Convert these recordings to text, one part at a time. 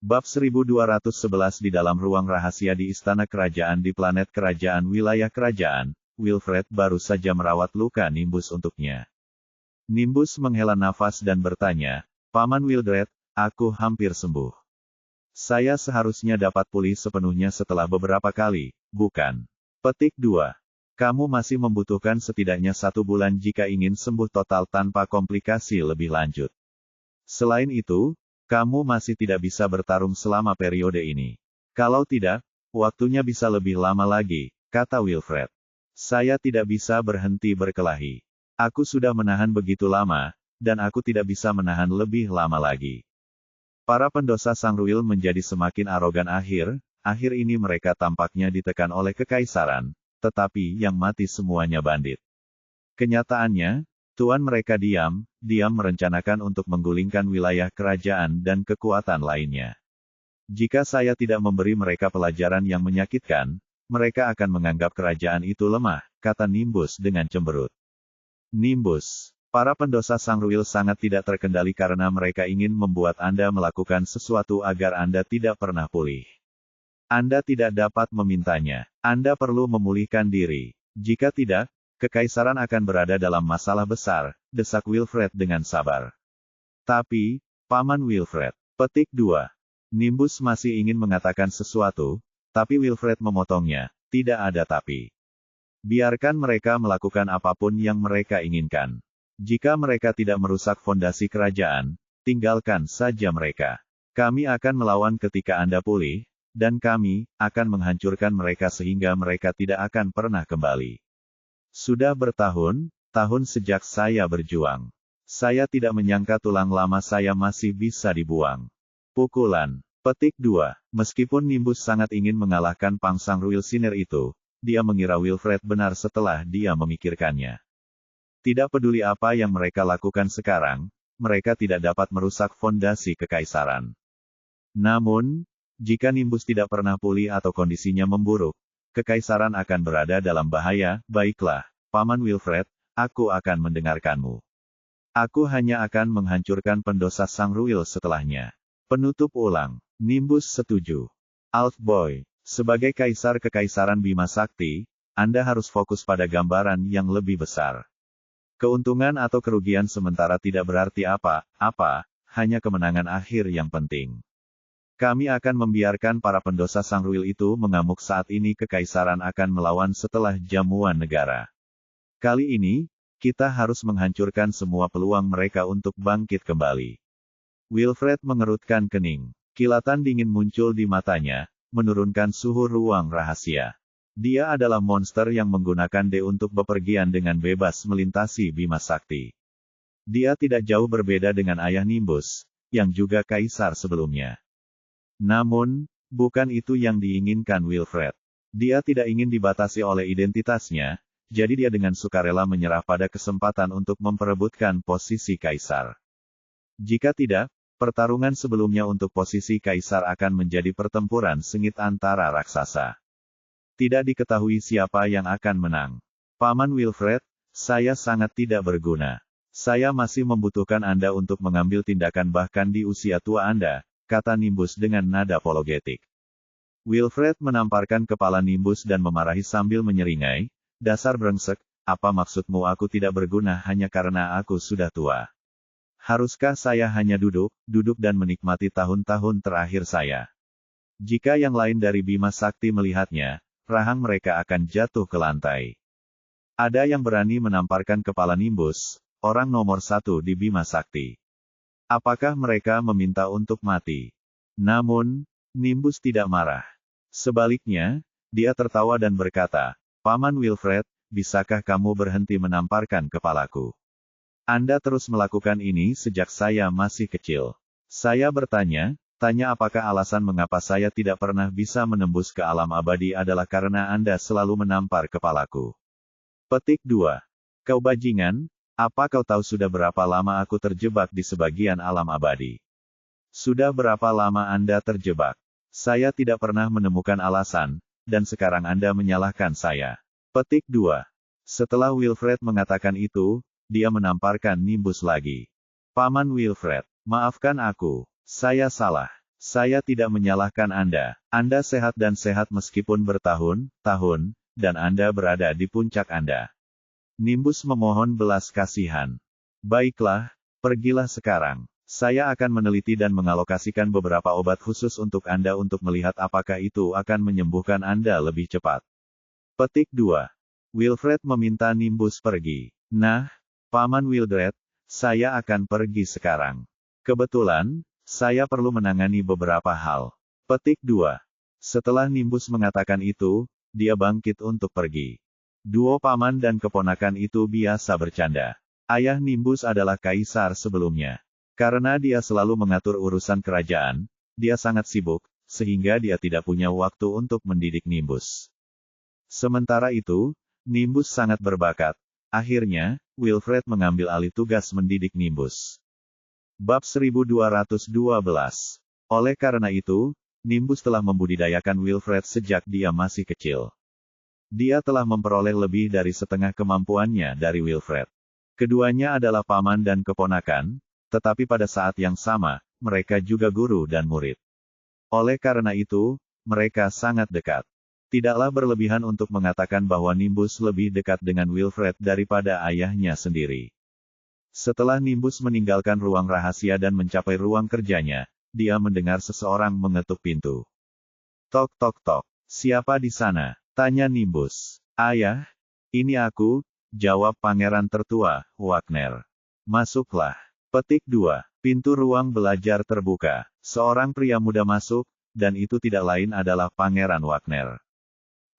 Bab 1211 di dalam ruang rahasia di istana kerajaan di planet kerajaan wilayah kerajaan, Wilfred baru saja merawat luka Nimbus untuknya. Nimbus menghela nafas dan bertanya, Paman Wildred, aku hampir sembuh. Saya seharusnya dapat pulih sepenuhnya setelah beberapa kali, bukan? Petik 2. Kamu masih membutuhkan setidaknya 1 bulan jika ingin sembuh total tanpa komplikasi lebih lanjut. Selain itu, kamu masih tidak bisa bertarung selama periode ini. Kalau tidak, waktunya bisa lebih lama lagi, kata Wilfred. Saya tidak bisa berhenti berkelahi. Aku sudah menahan begitu lama, dan aku tidak bisa menahan lebih lama lagi. Para pendosa Sangruil menjadi semakin arogan akhir ini mereka tampaknya ditekan oleh kekaisaran, tetapi yang mati semuanya bandit. Kenyataannya, tuan mereka diam merencanakan untuk menggulingkan wilayah kerajaan dan kekuatan lainnya. Jika saya tidak memberi mereka pelajaran yang menyakitkan, mereka akan menganggap kerajaan itu lemah, kata Nimbus dengan cemberut. Nimbus, para pendosa Sangruil sangat tidak terkendali karena mereka ingin membuat Anda melakukan sesuatu agar Anda tidak pernah pulih. Anda tidak dapat memintanya. Anda perlu memulihkan diri. Jika tidak, Kekaisaran akan berada dalam masalah besar, desak Wilfred dengan sabar. Tapi, Paman Wilfred. Petik 2. Nimbus masih ingin mengatakan sesuatu, tapi Wilfred memotongnya, tidak ada tapi. Biarkan mereka melakukan apapun yang mereka inginkan. Jika mereka tidak merusak fondasi kerajaan, tinggalkan saja mereka. Kami akan melawan ketika Anda pulih, dan kami akan menghancurkan mereka sehingga mereka tidak akan pernah kembali. Sudah bertahun-tahun sejak saya berjuang. Saya tidak menyangka tulang lama saya masih bisa dibuang. Pukulan. Petik 2. Meskipun Nimbus sangat ingin mengalahkan pangsang Ruil Sinir itu, dia mengira Wilfred benar setelah dia memikirkannya. Tidak peduli apa yang mereka lakukan sekarang, mereka tidak dapat merusak fondasi kekaisaran. Namun, jika Nimbus tidak pernah pulih atau kondisinya memburuk, Kekaisaran akan berada dalam bahaya. Baiklah, Paman Wilfred, aku akan mendengarkanmu. Aku hanya akan menghancurkan pendosa Sangruil setelahnya. Penutup ulang. Nimbus setuju. Altboy, sebagai Kaisar Kekaisaran Bima Sakti, Anda harus fokus pada gambaran yang lebih besar. Keuntungan atau kerugian sementara tidak berarti apa-apa, hanya kemenangan akhir yang penting. Kami akan membiarkan para pendosa Sangruil itu mengamuk saat ini kekaisaran akan melawan setelah jamuan negara. Kali ini, kita harus menghancurkan semua peluang mereka untuk bangkit kembali. Wilfred mengerutkan kening. Kilatan dingin muncul di matanya, menurunkan suhu ruang rahasia. Dia adalah monster yang menggunakan D untuk bepergian dengan bebas melintasi Bima Sakti. Dia tidak jauh berbeda dengan ayah Nimbus, yang juga kaisar sebelumnya. Namun, bukan itu yang diinginkan Wilfred. Dia tidak ingin dibatasi oleh identitasnya, jadi dia dengan sukarela menyerah pada kesempatan untuk memperebutkan posisi kaisar. Jika tidak, pertarungan sebelumnya untuk posisi kaisar akan menjadi pertempuran sengit antara raksasa. Tidak diketahui siapa yang akan menang. Paman Wilfred, saya sangat tidak berguna. Saya masih membutuhkan Anda untuk mengambil tindakan bahkan di usia tua Anda, kata Nimbus dengan nada apologetik. Wilfred menamparkan kepala Nimbus dan memarahi sambil menyeringai, dasar brengsek, apa maksudmu aku tidak berguna hanya karena aku sudah tua? Haruskah saya hanya duduk dan menikmati tahun-tahun terakhir saya? Jika yang lain dari Bima Sakti melihatnya, rahang mereka akan jatuh ke lantai. Ada yang berani menamparkan kepala Nimbus, orang nomor 1 di Bima Sakti. Apakah mereka meminta untuk mati? Namun, Nimbus tidak marah. Sebaliknya, dia tertawa dan berkata, Paman Wilfred, bisakah kamu berhenti menamparkan kepalaku? Anda terus melakukan ini sejak saya masih kecil. Saya bertanya, apakah alasan mengapa saya tidak pernah bisa menembus ke alam abadi adalah karena Anda selalu menampar kepalaku. Petik 2. Kau bajingan, apa kau tahu sudah berapa lama aku terjebak di sebagian alam abadi? Sudah berapa lama Anda terjebak? Saya tidak pernah menemukan alasan, dan sekarang Anda menyalahkan saya. Petik 2. Setelah Wilfred mengatakan itu, dia menamparkan Nimbus lagi. Paman Wilfred, maafkan aku. Saya salah. Saya tidak menyalahkan Anda. Anda sehat dan sehat meskipun bertahun-tahun, dan Anda berada di puncak Anda. Nimbus memohon belas kasihan. Baiklah, pergilah sekarang. Saya akan meneliti dan mengalokasikan beberapa obat khusus untuk Anda untuk melihat apakah itu akan menyembuhkan Anda lebih cepat. Petik 2. Wilfred meminta Nimbus pergi. Nah, Paman Wildred, saya akan pergi sekarang. Kebetulan, saya perlu menangani beberapa hal. Petik 2. Setelah Nimbus mengatakan itu, dia bangkit untuk pergi. Duo paman dan keponakan itu biasa bercanda. Ayah Nimbus adalah kaisar sebelumnya. Karena dia selalu mengatur urusan kerajaan, dia sangat sibuk, sehingga dia tidak punya waktu untuk mendidik Nimbus. Sementara itu, Nimbus sangat berbakat. Akhirnya, Wilfred mengambil alih tugas mendidik Nimbus. Bab 1212. Oleh karena itu, Nimbus telah membudidayakan Wilfred sejak dia masih kecil. Dia telah memperoleh lebih dari setengah kemampuannya dari Wilfred. Keduanya adalah paman dan keponakan, tetapi pada saat yang sama, mereka juga guru dan murid. Oleh karena itu, mereka sangat dekat. Tidaklah berlebihan untuk mengatakan bahwa Nimbus lebih dekat dengan Wilfred daripada ayahnya sendiri. Setelah Nimbus meninggalkan ruang rahasia dan mencapai ruang kerjanya, dia mendengar seseorang mengetuk pintu. Tok tok tok. Siapa di sana? Tanya Nimbus. Ayah, ini aku, jawab pangeran tertua, Wagner. Masuklah. Petik 2. Pintu ruang belajar terbuka. Seorang pria muda masuk, dan itu tidak lain adalah Pangeran Wagner.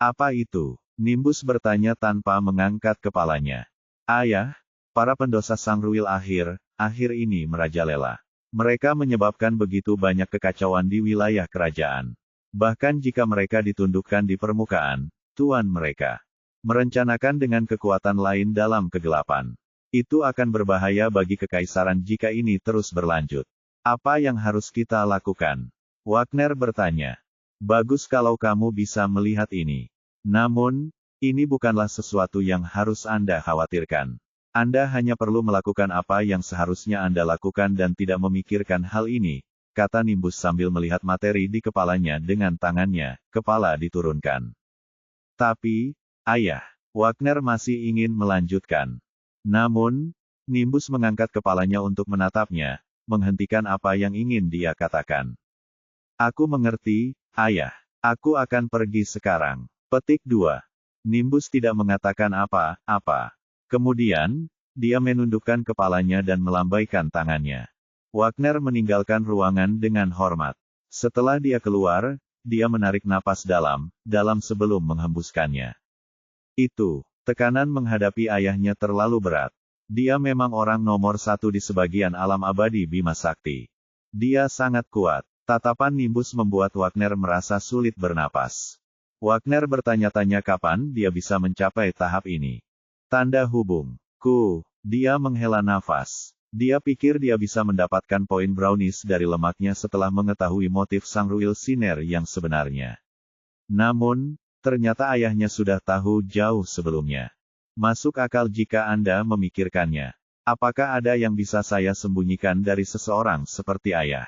Apa itu? Nimbus bertanya tanpa mengangkat kepalanya. Ayah, para pendosa Sangruil akhir ini merajalela. Mereka menyebabkan begitu banyak kekacauan di wilayah kerajaan. Bahkan jika mereka ditundukkan di permukaan, tuan mereka merencanakan dengan kekuatan lain dalam kegelapan. Itu akan berbahaya bagi kekaisaran jika ini terus berlanjut. Apa yang harus kita lakukan? Wagner bertanya. Bagus kalau kamu bisa melihat ini. Namun, ini bukanlah sesuatu yang harus Anda khawatirkan. Anda hanya perlu melakukan apa yang seharusnya Anda lakukan dan tidak memikirkan hal ini, kata Nimbus sambil melihat materi di kepalanya dengan tangannya, kepala diturunkan. Tapi, ayah, Wagner masih ingin melanjutkan. Namun, Nimbus mengangkat kepalanya untuk menatapnya, menghentikan apa yang ingin dia katakan. Aku mengerti, ayah. Aku akan pergi sekarang. Petik 2. Nimbus tidak mengatakan apa-apa. Kemudian, dia menundukkan kepalanya dan melambaikan tangannya. Wagner meninggalkan ruangan dengan hormat. Setelah dia keluar, dia menarik napas dalam sebelum menghembuskannya. Tekanan menghadapi ayahnya terlalu berat. Dia memang orang nomor 1 di sebagian alam abadi Bima Sakti. Dia sangat kuat. Tatapan Nimbus membuat Wagner merasa sulit bernapas. Wagner bertanya-tanya kapan dia bisa mencapai tahap ini. Tanda hubung. Dia menghela nafas. Dia pikir dia bisa mendapatkan poin brownies dari lemaknya setelah mengetahui motif Sangruil Siner yang sebenarnya. Namun, ternyata ayahnya sudah tahu jauh sebelumnya. Masuk akal jika Anda memikirkannya. Apakah ada yang bisa saya sembunyikan dari seseorang seperti ayah?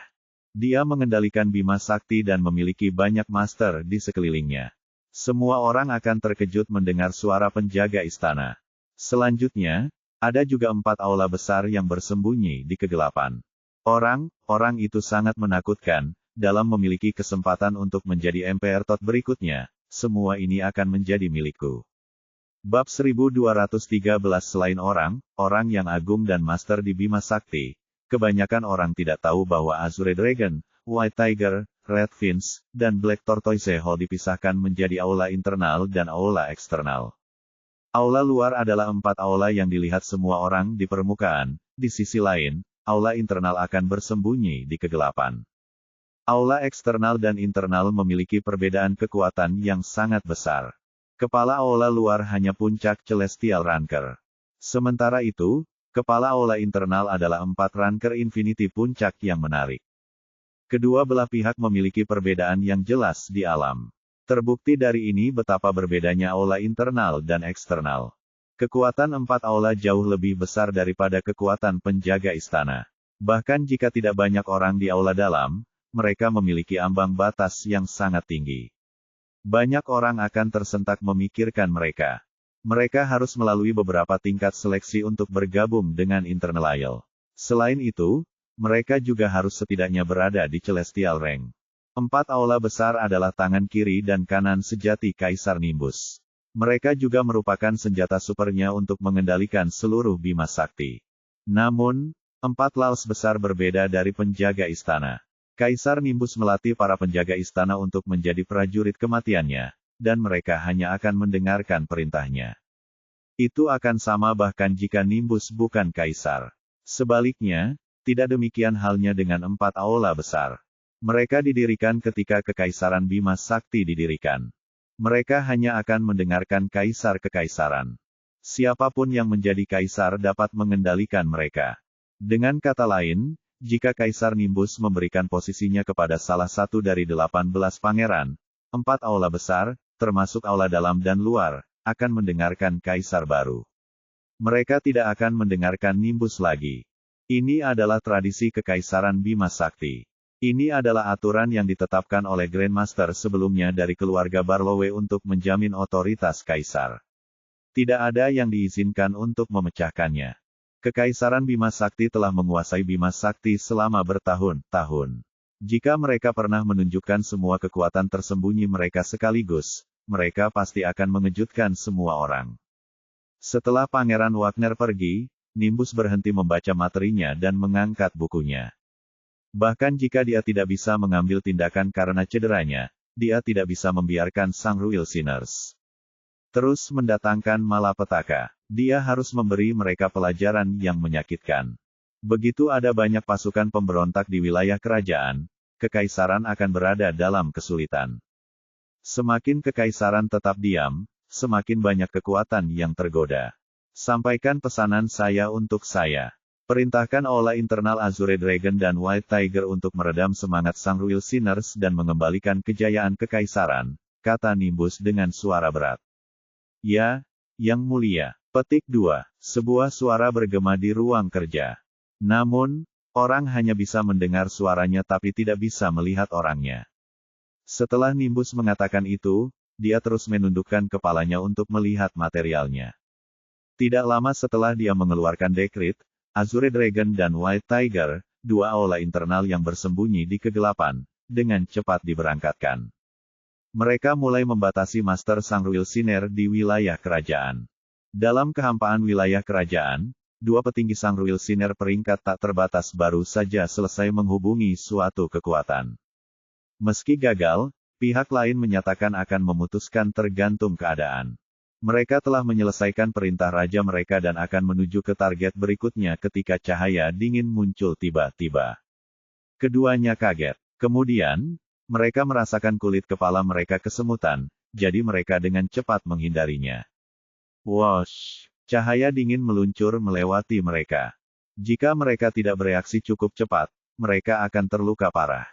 Dia mengendalikan Bima Sakti dan memiliki banyak master di sekelilingnya. Semua orang akan terkejut mendengar suara penjaga istana. Selanjutnya, ada juga 4 aula besar yang bersembunyi di kegelapan. Orang itu sangat menakutkan, dalam memiliki kesempatan untuk menjadi Emperor Tot berikutnya, semua ini akan menjadi milikku. Bab 1213 Selain orang yang agung dan master di Bima Sakti, kebanyakan orang tidak tahu bahwa Azure Dragon, White Tiger, Red Finch, dan Black Tortoise Hall dipisahkan menjadi aula internal dan aula eksternal. Aula luar adalah 4 aula yang dilihat semua orang di permukaan, di sisi lain, aula internal akan bersembunyi di kegelapan. Aula eksternal dan internal memiliki perbedaan kekuatan yang sangat besar. Kepala aula luar hanya puncak Celestial Ranker. Sementara itu, kepala aula internal adalah 4 Ranker Infinity puncak yang menarik. Kedua belah pihak memiliki perbedaan yang jelas di alam. Terbukti dari ini betapa berbedanya aula internal dan eksternal. Kekuatan 4 aula jauh lebih besar daripada kekuatan penjaga istana. Bahkan jika tidak banyak orang di aula dalam, mereka memiliki ambang batas yang sangat tinggi. Banyak orang akan tersentak memikirkan mereka. Mereka harus melalui beberapa tingkat seleksi untuk bergabung dengan Internalial. Selain itu, mereka juga harus setidaknya berada di Celestial Rank. 4 aula besar adalah tangan kiri dan kanan sejati Kaisar Nimbus. Mereka juga merupakan senjata supernya untuk mengendalikan seluruh Bima Sakti. Namun, 4 laos besar berbeda dari penjaga istana. Kaisar Nimbus melatih para penjaga istana untuk menjadi prajurit kematiannya, dan mereka hanya akan mendengarkan perintahnya. Itu akan sama bahkan jika Nimbus bukan kaisar. Sebaliknya, tidak demikian halnya dengan 4 aula besar. Mereka didirikan ketika Kekaisaran Bima Sakti didirikan. Mereka hanya akan mendengarkan kaisar kekaisaran. Siapapun yang menjadi kaisar dapat mengendalikan mereka. Dengan kata lain, jika Kaisar Nimbus memberikan posisinya kepada salah satu dari 18 pangeran, 4 aula besar, termasuk aula dalam dan luar, akan mendengarkan kaisar baru. Mereka tidak akan mendengarkan Nimbus lagi. Ini adalah tradisi Kekaisaran Bima Sakti. Ini adalah aturan yang ditetapkan oleh Grandmaster sebelumnya dari keluarga Barlowe untuk menjamin otoritas kaisar. Tidak ada yang diizinkan untuk memecahkannya. Kekaisaran Bima Sakti telah menguasai Bima Sakti selama bertahun-tahun. Jika mereka pernah menunjukkan semua kekuatan tersembunyi mereka sekaligus, mereka pasti akan mengejutkan semua orang. Setelah Pangeran Wagner pergi, Nimbus berhenti membaca materinya dan mengangkat bukunya. Bahkan jika dia tidak bisa mengambil tindakan karena cederanya, dia tidak bisa membiarkan Sang Ruil Sinners terus mendatangkan malapetaka. Dia harus memberi mereka pelajaran yang menyakitkan. Begitu ada banyak pasukan pemberontak di wilayah kerajaan, kekaisaran akan berada dalam kesulitan. Semakin kekaisaran tetap diam, semakin banyak kekuatan yang tergoda. Sampaikan pesanan saya untuk saya. Perintahkan aula internal Azure Dragon dan White Tiger untuk meredam semangat Sang Ruil Sinners dan mengembalikan kejayaan kekaisaran, kata Nimbus dengan suara berat. Ya, Yang Mulia. Petik 2. Sebuah suara bergema di ruang kerja. Namun, orang hanya bisa mendengar suaranya tapi tidak bisa melihat orangnya. Setelah Nimbus mengatakan itu, dia terus menundukkan kepalanya untuk melihat materialnya. Tidak lama setelah dia mengeluarkan dekrit, Azure Dragon dan White Tiger, 2 aula internal yang bersembunyi di kegelapan, dengan cepat diberangkatkan. Mereka mulai membatasi Master Sang Ruil Sinner di wilayah kerajaan. Dalam kehampaan wilayah kerajaan, 2 petinggi Sang Ruil Sinner peringkat tak terbatas baru saja selesai menghubungi suatu kekuatan. Meski gagal, pihak lain menyatakan akan memutuskan tergantung keadaan. Mereka telah menyelesaikan perintah raja mereka dan akan menuju ke target berikutnya ketika cahaya dingin muncul tiba-tiba. Keduanya kaget. Kemudian, mereka merasakan kulit kepala mereka kesemutan, jadi mereka dengan cepat menghindarinya. Wosh! Cahaya dingin meluncur melewati mereka. Jika mereka tidak bereaksi cukup cepat, mereka akan terluka parah.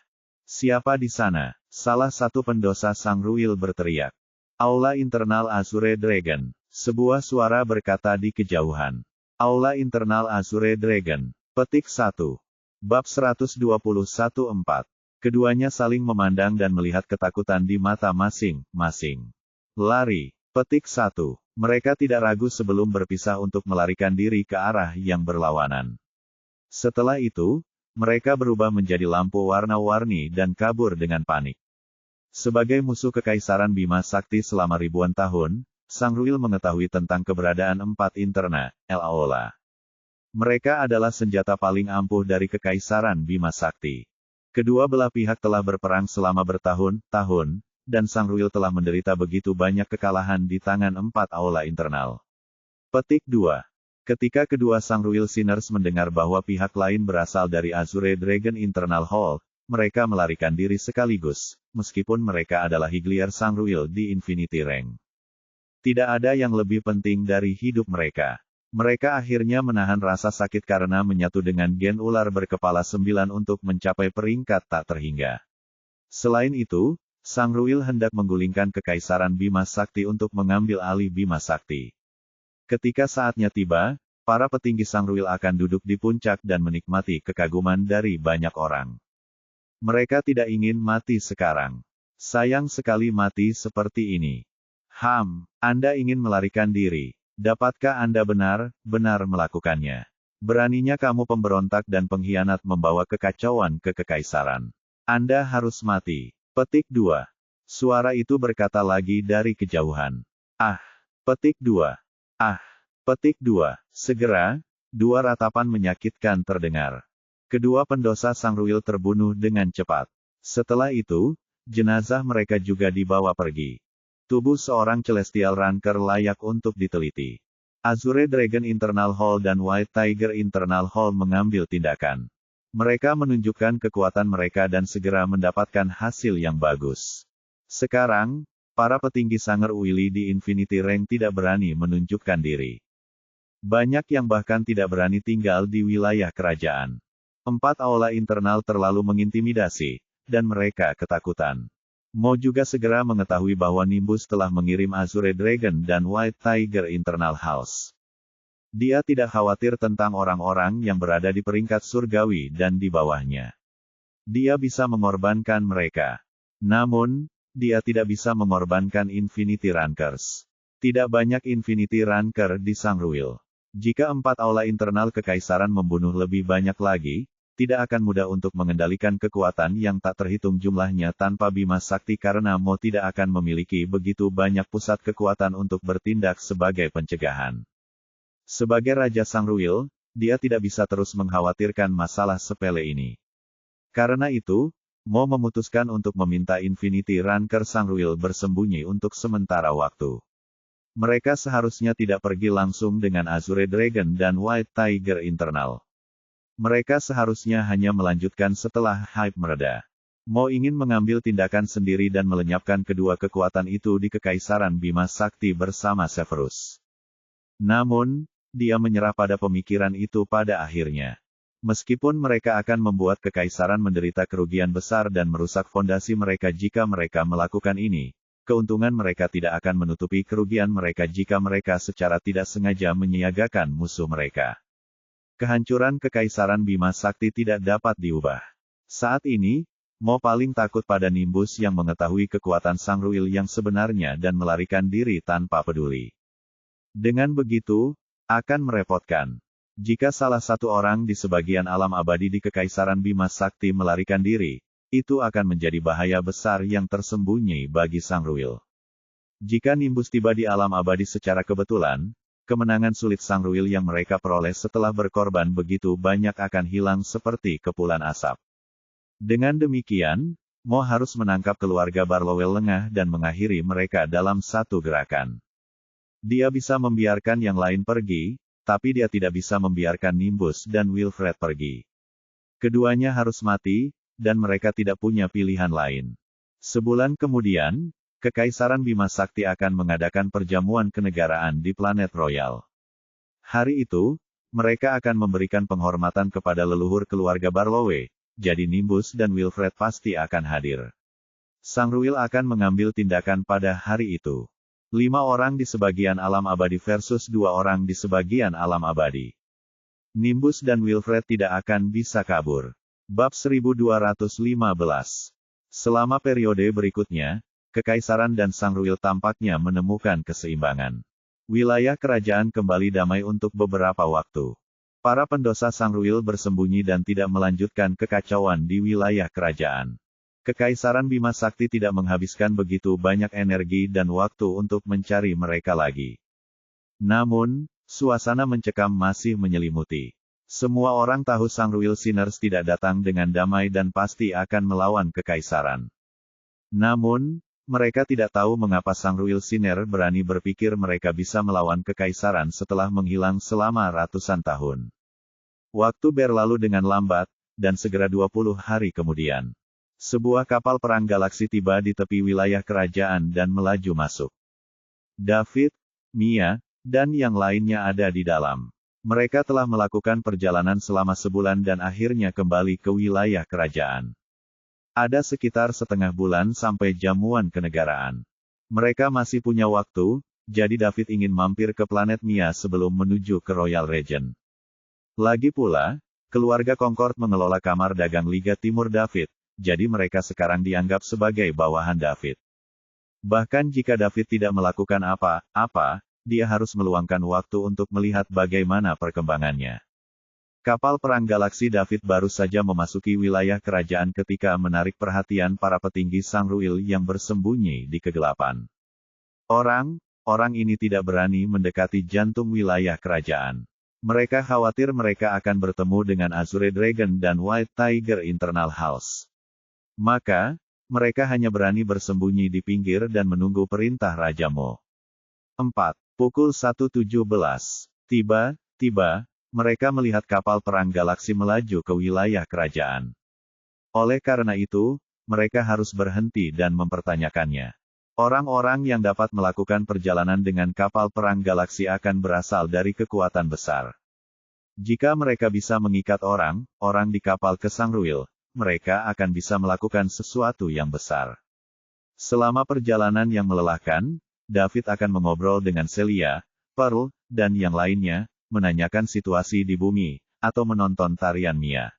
Siapa di sana? Salah satu pendosa Sang Ruil berteriak. Aula internal Azure Dragon. Sebuah suara berkata di kejauhan. Aula internal Azure Dragon. Petik 1. Bab 121-4. Keduanya saling memandang dan melihat ketakutan di mata masing-masing. Lari. Petik 1. Mereka tidak ragu sebelum berpisah untuk melarikan diri ke arah yang berlawanan. Setelah itu, mereka berubah menjadi lampu warna-warni dan kabur dengan panik. Sebagai musuh Kekaisaran Bima Sakti selama ribuan tahun, Sang Ruil mengetahui tentang keberadaan 4 interna, El Aola. Mereka adalah senjata paling ampuh dari Kekaisaran Bima Sakti. Kedua belah pihak telah berperang selama bertahun-tahun, dan Sang Ruil telah menderita begitu banyak kekalahan di tangan 4 aula internal. Petik 2. Ketika kedua Sang Ruil Sinners mendengar bahwa pihak lain berasal dari Azure Dragon Internal Hall, mereka melarikan diri sekaligus, meskipun mereka adalah Higlier Sang Ruil di Infinity Rank. Tidak ada yang lebih penting dari hidup mereka. Mereka akhirnya menahan rasa sakit karena menyatu dengan gen ular berkepala 9 untuk mencapai peringkat tak terhingga. Selain itu, Sang Ruil hendak menggulingkan Kekaisaran Bima Sakti untuk mengambil alih Bima Sakti. Ketika saatnya tiba, para petinggi Sang Ruil akan duduk di puncak dan menikmati kekaguman dari banyak orang. Mereka tidak ingin mati sekarang. Sayang sekali mati seperti ini. Anda ingin melarikan diri. Dapatkah Anda benar-benar melakukannya? Beraninya kamu pemberontak dan pengkhianat membawa kekacauan ke kekaisaran. Anda harus mati. Petik 2. Suara itu berkata lagi dari kejauhan. Petik 2. Petik 2. Segera, dua ratapan menyakitkan terdengar. Kedua pendosa Sangruil terbunuh dengan cepat. Setelah itu, jenazah mereka juga dibawa pergi. Tubuh seorang Celestial Ranker layak untuk diteliti. Azure Dragon Internal Hall dan White Tiger Internal Hall mengambil tindakan. Mereka menunjukkan kekuatan mereka dan segera mendapatkan hasil yang bagus. Sekarang, para petinggi Sanger Uili di Infinity Rank tidak berani menunjukkan diri. Banyak yang bahkan tidak berani tinggal di wilayah kerajaan. 4 aula internal terlalu mengintimidasi, dan mereka ketakutan. Mo juga segera mengetahui bahwa Nimbus telah mengirim Azure Dragon dan White Tiger Internal House. Dia tidak khawatir tentang orang-orang yang berada di peringkat surgawi dan di bawahnya. Dia bisa mengorbankan mereka. Namun, dia tidak bisa mengorbankan Infinity Rankers. Tidak banyak Infinity Ranker di Sangruil. Jika 4 aula internal kekaisaran membunuh lebih banyak lagi, tidak akan mudah untuk mengendalikan kekuatan yang tak terhitung jumlahnya tanpa Bima Sakti karena Mo tidak akan memiliki begitu banyak pusat kekuatan untuk bertindak sebagai pencegahan. Sebagai Raja Sangruil, dia tidak bisa terus mengkhawatirkan masalah sepele ini. Karena itu, Mo memutuskan untuk meminta Infinity Ranker Sangruil bersembunyi untuk sementara waktu. Mereka seharusnya tidak pergi langsung dengan Azure Dragon dan White Tiger Internal. Mereka seharusnya hanya melanjutkan setelah hype mereda. Mo ingin mengambil tindakan sendiri dan melenyapkan kedua kekuatan itu di Kekaisaran Bima Sakti bersama Severus. Namun, dia menyerah pada pemikiran itu pada akhirnya. Meskipun mereka akan membuat kekaisaran menderita kerugian besar dan merusak fondasi mereka jika mereka melakukan ini, keuntungan mereka tidak akan menutupi kerugian mereka jika mereka secara tidak sengaja menyiagakan musuh mereka. Kehancuran Kekaisaran Bima Sakti tidak dapat diubah. Saat ini, Mo paling takut pada Nimbus yang mengetahui kekuatan Sangruil yang sebenarnya dan melarikan diri tanpa peduli. Dengan begitu, akan merepotkan. Jika salah satu orang di sebagian alam abadi di Kekaisaran Bima Sakti melarikan diri, itu akan menjadi bahaya besar yang tersembunyi bagi Sangruil. Jika Nimbus tiba di alam abadi secara kebetulan, kemenangan sulit Sangruil yang mereka peroleh setelah berkorban begitu banyak akan hilang seperti kepulan asap. Dengan demikian, Mo harus menangkap keluarga Barlowell lengah dan mengakhiri mereka dalam satu gerakan. Dia bisa membiarkan yang lain pergi, tapi dia tidak bisa membiarkan Nimbus dan Wilfred pergi. Keduanya harus mati, dan mereka tidak punya pilihan lain. Sebulan kemudian, Kekaisaran Bima Sakti akan mengadakan perjamuan kenegaraan di planet Royal. Hari itu, mereka akan memberikan penghormatan kepada leluhur keluarga Barlowe, jadi Nimbus dan Wilfred pasti akan hadir. Sangruil akan mengambil tindakan pada hari itu. 5 orang di sebagian alam abadi versus 2 orang di sebagian alam abadi. Nimbus dan Wilfred tidak akan bisa kabur. Bab 1215. Selama periode berikutnya, Kekaisaran dan Sangruil tampaknya menemukan keseimbangan. Wilayah kerajaan kembali damai untuk beberapa waktu. Para pendosa Sangruil bersembunyi dan tidak melanjutkan kekacauan di wilayah kerajaan. Kekaisaran Bima Sakti tidak menghabiskan begitu banyak energi dan waktu untuk mencari mereka lagi. Namun, suasana mencekam masih menyelimuti. Semua orang tahu Sangruil Sinners tidak datang dengan damai dan pasti akan melawan kekaisaran. Namun, mereka tidak tahu mengapa Sangruil Sinner berani berpikir mereka bisa melawan kekaisaran setelah menghilang selama ratusan tahun. Waktu berlalu dengan lambat, dan segera 20 hari kemudian. Sebuah kapal perang galaksi tiba di tepi wilayah kerajaan dan melaju masuk. David, Mia, dan yang lainnya ada di dalam. Mereka telah melakukan perjalanan selama sebulan dan akhirnya kembali ke wilayah kerajaan. Ada sekitar setengah bulan sampai jamuan kenegaraan. Mereka masih punya waktu, jadi David ingin mampir ke planet Mia sebelum menuju ke Royal Region. Lagi pula, keluarga Concord mengelola kamar dagang Liga Timur David, jadi mereka sekarang dianggap sebagai bawahan David. Bahkan jika David tidak melakukan apa-apa, dia harus meluangkan waktu untuk melihat bagaimana perkembangannya. Kapal perang galaksi David baru saja memasuki wilayah kerajaan ketika menarik perhatian para petinggi Sangruil yang bersembunyi di kegelapan. Orang ini tidak berani mendekati jantung wilayah kerajaan. Mereka khawatir mereka akan bertemu dengan Azure Dragon dan White Tiger Internal House. Maka, mereka hanya berani bersembunyi di pinggir dan menunggu perintah Raja Mo. 4. Pukul 1.17. Tiba-tiba, mereka melihat kapal perang galaksi melaju ke wilayah kerajaan. Oleh karena itu, mereka harus berhenti dan mempertanyakannya. Orang-orang yang dapat melakukan perjalanan dengan kapal perang galaksi akan berasal dari kekuatan besar. Jika mereka bisa mengikat orang di kapal ke Sangruil, mereka akan bisa melakukan sesuatu yang besar. Selama perjalanan yang melelahkan, David akan mengobrol dengan Celia, Pearl, dan yang lainnya, menanyakan situasi di bumi, atau menonton tarian Mia.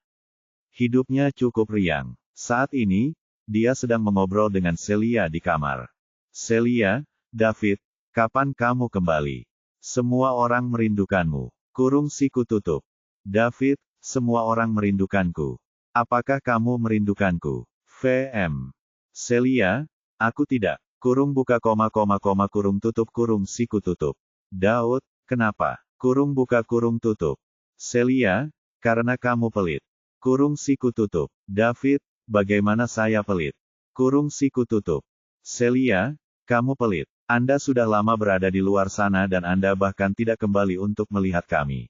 Hidupnya cukup riang. Saat ini, dia sedang mengobrol dengan Celia di kamar. Celia, David, kapan kamu kembali? Semua orang merindukanmu. Kurung siku tutup. David, semua orang merindukanku. Apakah kamu merindukanku? VM. Celia, aku tidak. Kurung buka kurung tutup kurung siku tutup. Daud, kenapa? Kurung buka kurung tutup. Celia, karena kamu pelit. Kurung siku tutup. David, bagaimana saya pelit? Kurung siku tutup. Celia, kamu pelit. Anda sudah lama berada di luar sana dan Anda bahkan tidak kembali untuk melihat kami.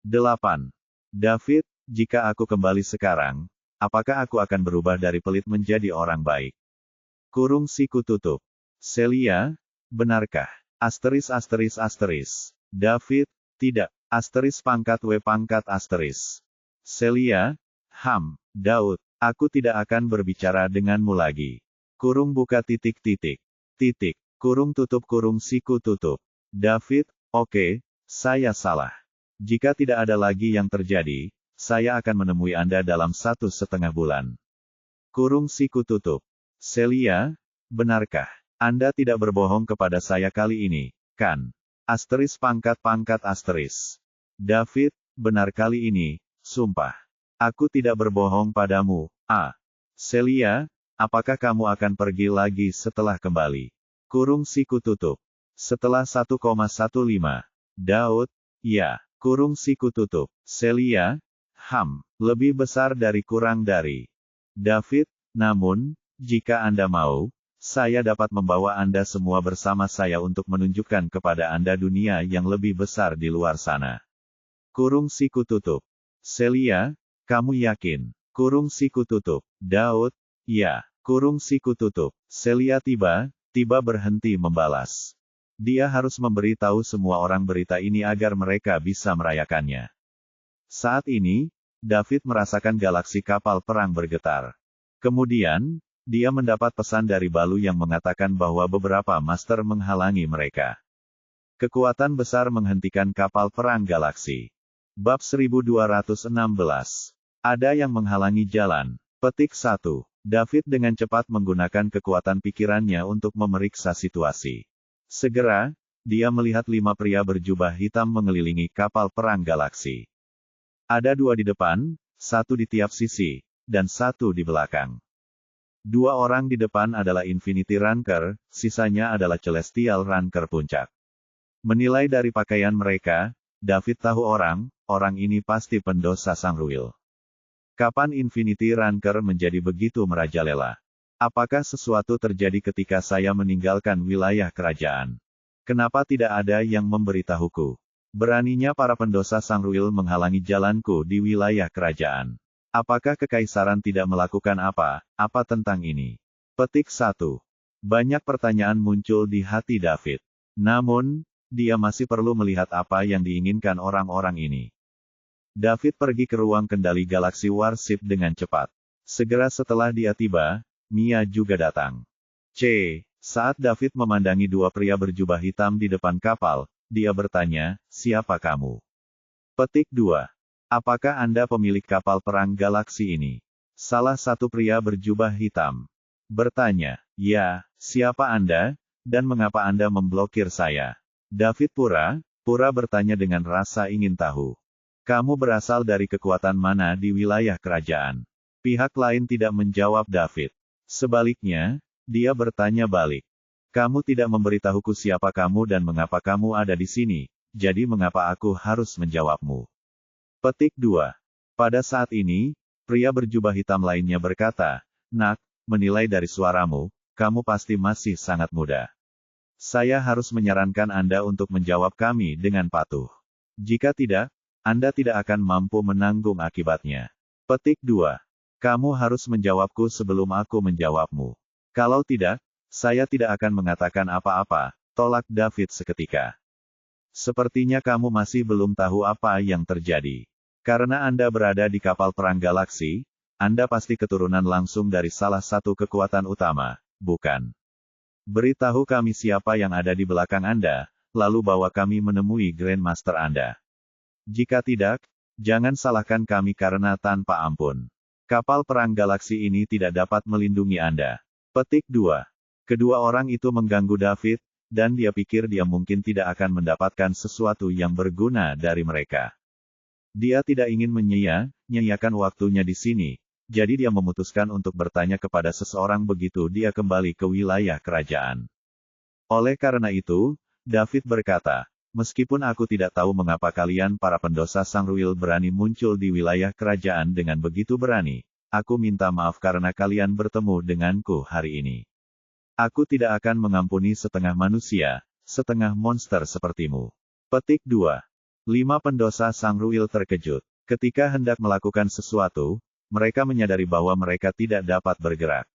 8. David, jika aku kembali sekarang, apakah aku akan berubah dari pelit menjadi orang baik? Kurung siku tutup. Celia, benarkah? Asteris. David, tidak. Asteris pangkat W pangkat asteris. Celia, Daud, aku tidak akan berbicara denganmu lagi. Kurung buka titik. Kurung tutup kurung siku tutup. David, oke, saya salah. Jika tidak ada lagi yang terjadi, saya akan menemui Anda dalam 1,5 bulan. Kurung siku tutup. Celia, benarkah? Anda tidak berbohong kepada saya kali ini, kan? Asteris pangkat asteris. David, benar kali ini, sumpah. Aku tidak berbohong padamu. Celia, apakah kamu akan pergi lagi setelah kembali? Kurung siku tutup. Setelah 1,15. Daud, ya. Kurung siku tutup. Celia, lebih besar dari kurang dari. David, namun, jika Anda mau, saya dapat membawa Anda semua bersama saya untuk menunjukkan kepada Anda dunia yang lebih besar di luar sana. Kurung siku tutup. Celia, kamu yakin? Kurung siku tutup. Daud, ya. Kurung siku tutup. Celia tiba berhenti membalas. Dia harus memberitahu semua orang berita ini agar mereka bisa merayakannya. Saat ini, David merasakan galaksi kapal perang bergetar. Kemudian, dia mendapat pesan dari Balu yang mengatakan bahwa beberapa master menghalangi mereka. Kekuatan besar menghentikan kapal perang galaksi. Bab 1216. Ada yang menghalangi jalan. Petik 1. David dengan cepat menggunakan kekuatan pikirannya untuk memeriksa situasi. Segera, dia melihat 5 pria berjubah hitam mengelilingi kapal perang galaksi. Ada 2 di depan, 1 di tiap sisi, dan 1 di belakang. 2 orang di depan adalah Infinity Ranker, sisanya adalah Celestial Ranker puncak. Menilai dari pakaian mereka, David tahu orang ini pasti pendosa Sangruil. Kapan Infinity Ranker menjadi begitu merajalela? Apakah sesuatu terjadi ketika saya meninggalkan wilayah kerajaan? Kenapa tidak ada yang memberitahuku? Beraninya para pendosa Sangruil menghalangi jalanku di wilayah kerajaan. Apakah kekaisaran tidak melakukan apa tentang ini? Petik 1. Banyak pertanyaan muncul di hati David. Namun, dia masih perlu melihat apa yang diinginkan orang-orang ini. David pergi ke ruang kendali galaksi Warship dengan cepat. Segera setelah dia tiba, Mia juga datang. Saat David memandangi 2 pria berjubah hitam di depan kapal, dia bertanya, siapa kamu? Petik 2. Apakah Anda pemilik kapal perang galaksi ini? Salah satu pria berjubah hitam bertanya, "Ya, siapa Anda, dan mengapa Anda memblokir saya?" David pura bertanya dengan rasa ingin tahu. "Kamu berasal dari kekuatan mana di wilayah kerajaan?" Pihak lain tidak menjawab David. Sebaliknya, dia bertanya balik. "Kamu tidak memberitahuku siapa kamu dan mengapa kamu ada di sini, jadi mengapa aku harus menjawabmu?" Petik 2. Pada saat ini, pria berjubah hitam lainnya berkata, "Nak, menilai dari suaramu, kamu pasti masih sangat muda. Saya harus menyarankan Anda untuk menjawab kami dengan patuh. Jika tidak, Anda tidak akan mampu menanggung akibatnya." Petik 2. Kamu harus menjawabku sebelum aku menjawabmu. Kalau tidak, saya tidak akan mengatakan apa-apa, tolak David seketika. Sepertinya kamu masih belum tahu apa yang terjadi. Karena Anda berada di kapal perang galaksi, Anda pasti keturunan langsung dari salah satu kekuatan utama, bukan? Beritahu kami siapa yang ada di belakang Anda, lalu bawa kami menemui Grandmaster Anda. Jika tidak, jangan salahkan kami karena tanpa ampun. Kapal perang galaksi ini tidak dapat melindungi Anda. Petik 2. Kedua orang itu mengganggu David, dan dia pikir dia mungkin tidak akan mendapatkan sesuatu yang berguna dari mereka. Dia tidak ingin menyia-nyiakan waktunya di sini, jadi dia memutuskan untuk bertanya kepada seseorang begitu dia kembali ke wilayah kerajaan. Oleh karena itu, David berkata, "Meskipun aku tidak tahu mengapa kalian para pendosa Sangruil berani muncul di wilayah kerajaan dengan begitu berani, aku minta maaf karena kalian bertemu denganku hari ini. Aku tidak akan mengampuni setengah manusia, setengah monster sepertimu." Petik 2. 5 pendosa Sangruil terkejut. Ketika hendak melakukan sesuatu, mereka menyadari bahwa mereka tidak dapat bergerak.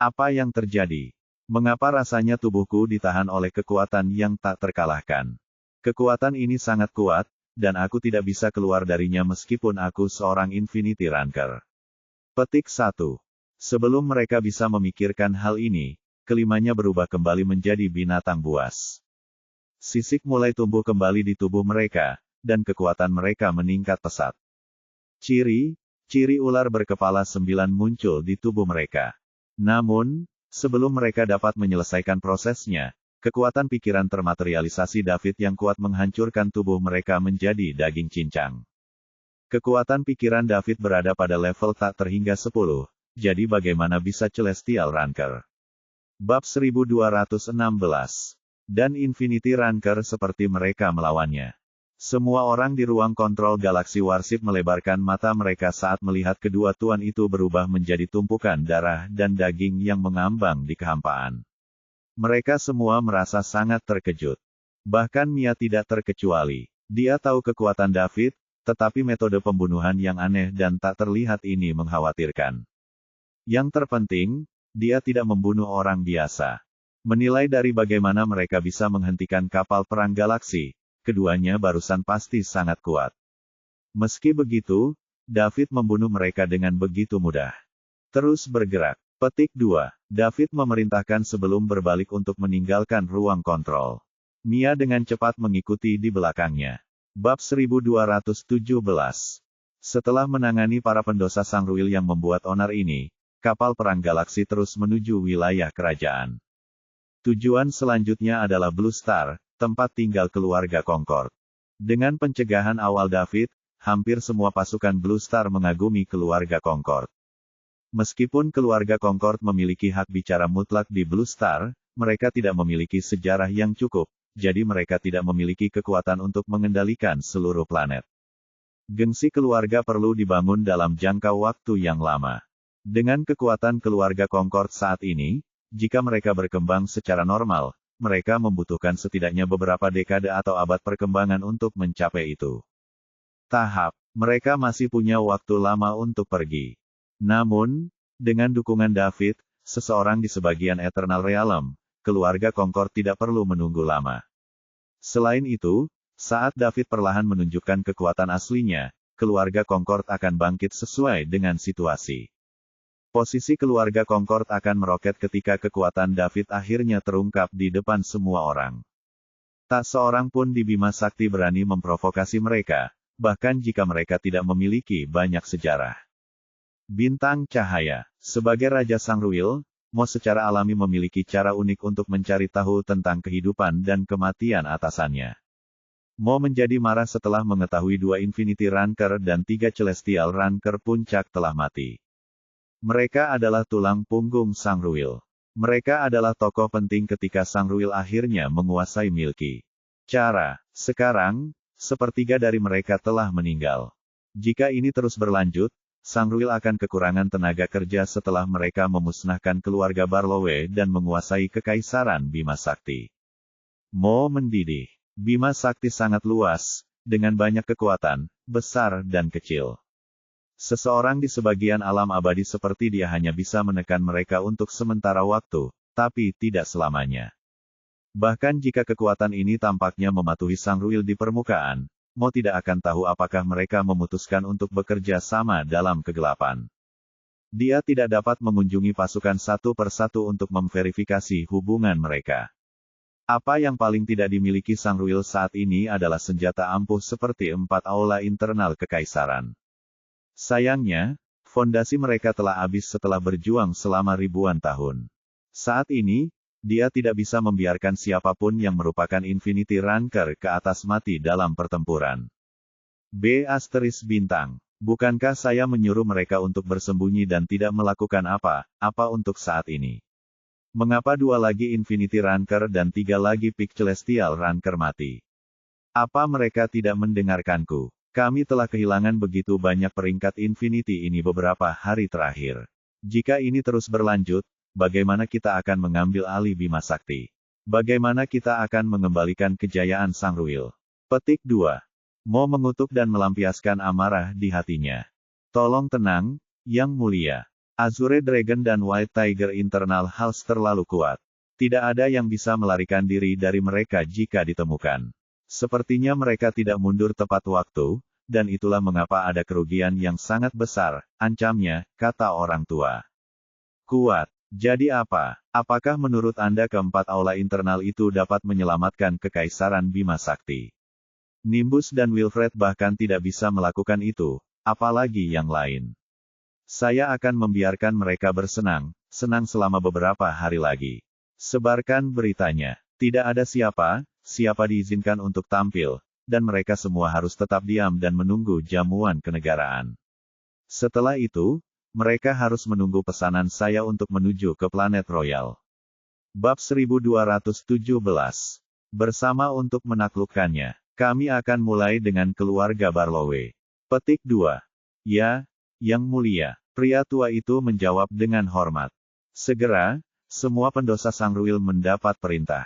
Apa yang terjadi? Mengapa rasanya tubuhku ditahan oleh kekuatan yang tak terkalahkan? Kekuatan ini sangat kuat, dan aku tidak bisa keluar darinya meskipun aku seorang Infinity Ranker. Petik 1. Sebelum mereka bisa memikirkan hal ini, kelimanya berubah kembali menjadi binatang buas. Sisik mulai tumbuh kembali di tubuh mereka, dan kekuatan mereka meningkat pesat. Ciri ular berkepala 9 muncul di tubuh mereka. Namun, sebelum mereka dapat menyelesaikan prosesnya, kekuatan pikiran termaterialisasi David yang kuat menghancurkan tubuh mereka menjadi daging cincang. Kekuatan pikiran David berada pada level tak terhingga 10, jadi bagaimana bisa Celestial Ranker? Bab 1216. Dan Infinity Ranker seperti mereka melawannya. Semua orang di ruang kontrol galaksi Warship melebarkan mata mereka saat melihat kedua tuan itu berubah menjadi tumpukan darah dan daging yang mengambang di kehampaan. Mereka semua merasa sangat terkejut. Bahkan Mia tidak terkecuali. Dia tahu kekuatan David, tetapi metode pembunuhan yang aneh dan tak terlihat ini mengkhawatirkan. Yang terpenting, dia tidak membunuh orang biasa. Menilai dari bagaimana mereka bisa menghentikan kapal perang galaksi, keduanya barusan pasti sangat kuat. Meski begitu, David membunuh mereka dengan begitu mudah. Terus bergerak. Petik 2. David memerintahkan sebelum berbalik untuk meninggalkan ruang kontrol. Mia dengan cepat mengikuti di belakangnya. Bab 1217. Setelah menangani para pendosa Sangruil yang membuat onar ini, kapal perang galaksi terus menuju wilayah kerajaan. Tujuan selanjutnya adalah Blue Star, tempat tinggal keluarga Concord. Dengan pencegahan awal David, hampir semua pasukan Blue Star mengagumi keluarga Concord. Meskipun keluarga Concord memiliki hak bicara mutlak di Blue Star, mereka tidak memiliki sejarah yang cukup, jadi mereka tidak memiliki kekuatan untuk mengendalikan seluruh planet. Gengsi keluarga perlu dibangun dalam jangka waktu yang lama. Dengan kekuatan keluarga Concord saat ini, jika mereka berkembang secara normal, mereka membutuhkan setidaknya beberapa dekade atau abad perkembangan untuk mencapai itu. Mereka masih punya waktu lama untuk pergi. Namun, dengan dukungan David, seseorang di sebagian Eternal Realm, keluarga Concord tidak perlu menunggu lama. Selain itu, saat David perlahan menunjukkan kekuatan aslinya, keluarga Concord akan bangkit sesuai dengan situasi. Posisi keluarga Concord akan meroket ketika kekuatan David akhirnya terungkap di depan semua orang. Tak seorang pun di Bima Sakti berani memprovokasi mereka, bahkan jika mereka tidak memiliki banyak sejarah. Bintang cahaya. Sebagai Raja Sangruil, Mo secara alami memiliki cara unik untuk mencari tahu tentang kehidupan dan kematian atasannya. Mo menjadi marah setelah mengetahui 2 Infinity Ranker dan 3 Celestial Ranker puncak telah mati. Mereka adalah tulang punggung Sangruil. Mereka adalah tokoh penting ketika Sangruil akhirnya menguasai Milky. Sekarang, sepertiga dari mereka telah meninggal. Jika ini terus berlanjut, Sangruil akan kekurangan tenaga kerja setelah mereka memusnahkan keluarga Barlowe dan menguasai Kekaisaran Bima Sakti. Mo mendidih. Bima Sakti sangat luas, dengan banyak kekuatan, besar dan kecil. Seseorang di sebagian alam abadi seperti dia hanya bisa menekan mereka untuk sementara waktu, tapi tidak selamanya. Bahkan jika kekuatan ini tampaknya mematuhi Sangruil di permukaan, Mo tidak akan tahu apakah mereka memutuskan untuk bekerja sama dalam kegelapan. Dia tidak dapat mengunjungi pasukan satu persatu untuk memverifikasi hubungan mereka. Apa yang paling tidak dimiliki Sangruil saat ini adalah senjata ampuh seperti 4 aula internal kekaisaran. Sayangnya, fondasi mereka telah habis setelah berjuang selama ribuan tahun. Saat ini, dia tidak bisa membiarkan siapapun yang merupakan Infinity Ranker ke atas mati dalam pertempuran. Bintang. Bukankah saya menyuruh mereka untuk bersembunyi dan tidak melakukan apa untuk saat ini? Mengapa 2 lagi Infinity Ranker dan 3 lagi Peak Celestial Ranker mati? Apa mereka tidak mendengarkanku? Kami telah kehilangan begitu banyak peringkat Infinity ini beberapa hari terakhir. Jika ini terus berlanjut, bagaimana kita akan mengambil alih Bima Sakti? Bagaimana kita akan mengembalikan kejayaan Sangruil? Petik 2. Mo mengutuk dan melampiaskan amarah di hatinya. Tolong tenang, Yang Mulia. Azure Dragon dan White Tiger Internal Halls terlalu kuat. Tidak ada yang bisa melarikan diri dari mereka jika ditemukan. Sepertinya mereka tidak mundur tepat waktu, dan itulah mengapa ada kerugian yang sangat besar, ancamnya, kata orang tua. Kuat. Jadi apa? Apakah menurut Anda keempat aula internal itu dapat menyelamatkan Kekaisaran Bima Sakti? Nimbus dan Wilfred bahkan tidak bisa melakukan itu, apalagi yang lain. Saya akan membiarkan mereka bersenang selama beberapa hari lagi. Sebarkan beritanya. Tidak ada siapa diizinkan untuk tampil, dan mereka semua harus tetap diam dan menunggu jamuan kenegaraan. Setelah itu, mereka harus menunggu pesanan saya untuk menuju ke planet Royal. Bab 1217. Bersama untuk menaklukkannya. Kami akan mulai dengan keluarga Barlowe. Petik 2. Ya, Yang Mulia. Pria tua itu menjawab dengan hormat. Segera, semua pendosa Sangruil mendapat perintah.